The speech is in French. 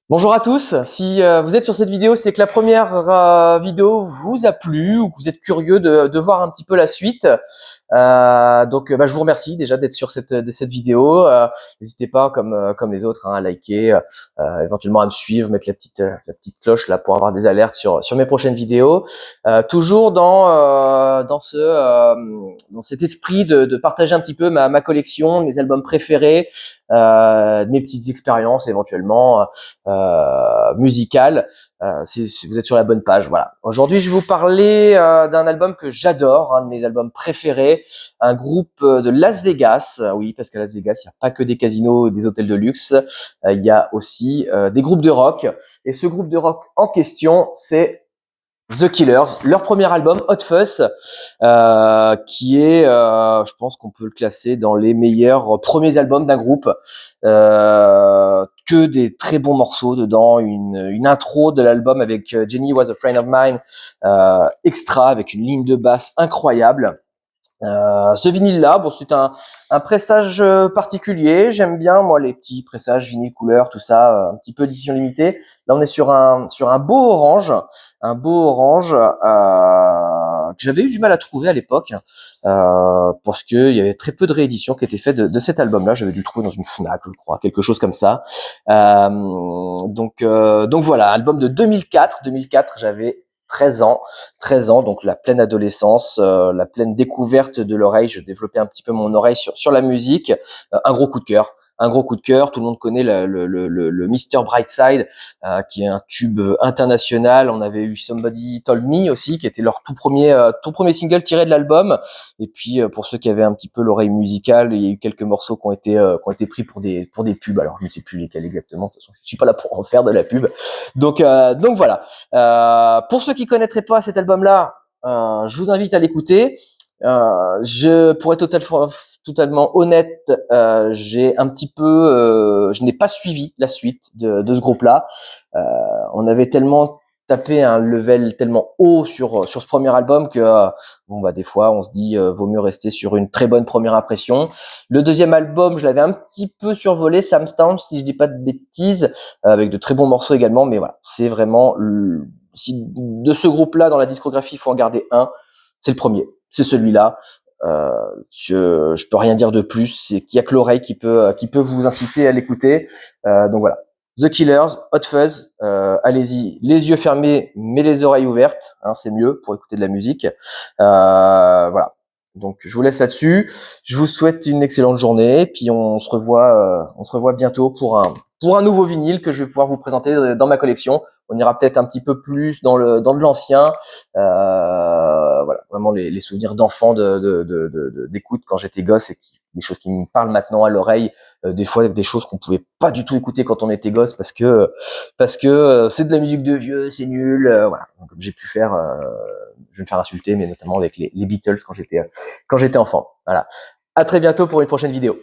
Bonjour à tous, si vous êtes sur cette vidéo, c'est que la première vidéo vous a plu ou que vous êtes curieux de voir un petit peu la suite. Je vous remercie déjà d'être sur cette vidéo. N'hésitez pas, comme les autres, hein, à liker, éventuellement à me suivre, mettre la petite cloche là pour avoir des alertes sur mes prochaines vidéos. Toujours dans cet esprit de partager un petit peu ma collection, mes albums préférés, mes petites expériences éventuellement musicale. Si vous êtes sur la bonne page, voilà. Aujourd'hui, je vais vous parler d'un album que j'adore, un de mes albums préférés, un groupe de Las Vegas. Oui, parce qu'à Las Vegas, il n'y a pas que des casinos et des hôtels de luxe, il y a aussi des groupes de rock. Et ce groupe de rock en question, c'est The Killers, leur premier album Hot Fuss, qui est, je pense qu'on peut le classer dans les meilleurs premiers albums d'un groupe. Que des très bons morceaux dedans, une intro de l'album avec Jenny Was a Friend of Mine, extra avec une ligne de basse incroyable. Ce vinyle-là, bon, c'est un pressage particulier. J'aime bien, moi, les petits pressages vinyle couleur, tout ça, un petit peu édition limitée. Là, on est sur un beau orange que j'avais eu du mal à trouver à l'époque, parce que il y avait très peu de rééditions qui étaient faites de cet album-là. J'avais dû le trouver dans une Fnac, je crois, quelque chose comme ça. Donc voilà, album de 2004. 2004, j'avais 13 ans. 13 ans, donc la pleine adolescence, la pleine découverte de l'oreille. Je développais un petit peu mon oreille sur la musique. Un gros coup de cœur. Un gros coup de cœur. Tout le monde connaît le Mr. Brightside, qui est un tube international. On avait eu Somebody Told Me aussi, qui était leur tout premier single tiré de l'album. Et puis, pour ceux qui avaient un petit peu l'oreille musicale, il y a eu quelques morceaux qui ont été pris pour des pubs. Alors, je ne sais plus lesquels exactement. De toute façon, je suis pas là pour en faire de la pub. Donc voilà. Pour ceux qui connaîtraient pas cet album-là, je vous invite à l'écouter. Pour être totalement honnête, je n'ai pas suivi la suite de ce groupe-là. On avait tellement tapé un level tellement haut sur ce premier album que des fois on se dit vaut mieux rester sur une très bonne première impression. Le deuxième album, je l'avais un petit peu survolé, Sam Stamp, si je dis pas de bêtises, avec de très bons morceaux également, mais voilà, c'est vraiment si de ce groupe-là dans la discographie, il faut en garder un, c'est le premier, c'est celui-là. Je peux rien dire de plus, c'est qu'il y a que l'oreille qui peut vous inciter à l'écouter. Donc voilà. The Killers, Hot Fuzz, allez-y, les yeux fermés mais les oreilles ouvertes, hein, c'est mieux pour écouter de la musique. Voilà. Donc je vous laisse là-dessus. Je vous souhaite une excellente journée, puis on se revoit bientôt pour un nouveau vinyle que je vais pouvoir vous présenter dans ma collection. On ira peut-être un petit peu plus dans de l'ancien. Voilà, vraiment les souvenirs d'enfant d'écoute quand j'étais gosse et des choses qui me parlent maintenant à l'oreille, des fois des choses qu'on pouvait pas du tout écouter quand on était gosse parce que c'est de la musique de vieux, c'est nul, voilà. Donc, comme j'ai pu faire, je vais me faire insulter, mais notamment avec les Beatles quand j'étais enfant. Voilà. À très bientôt pour une prochaine vidéo.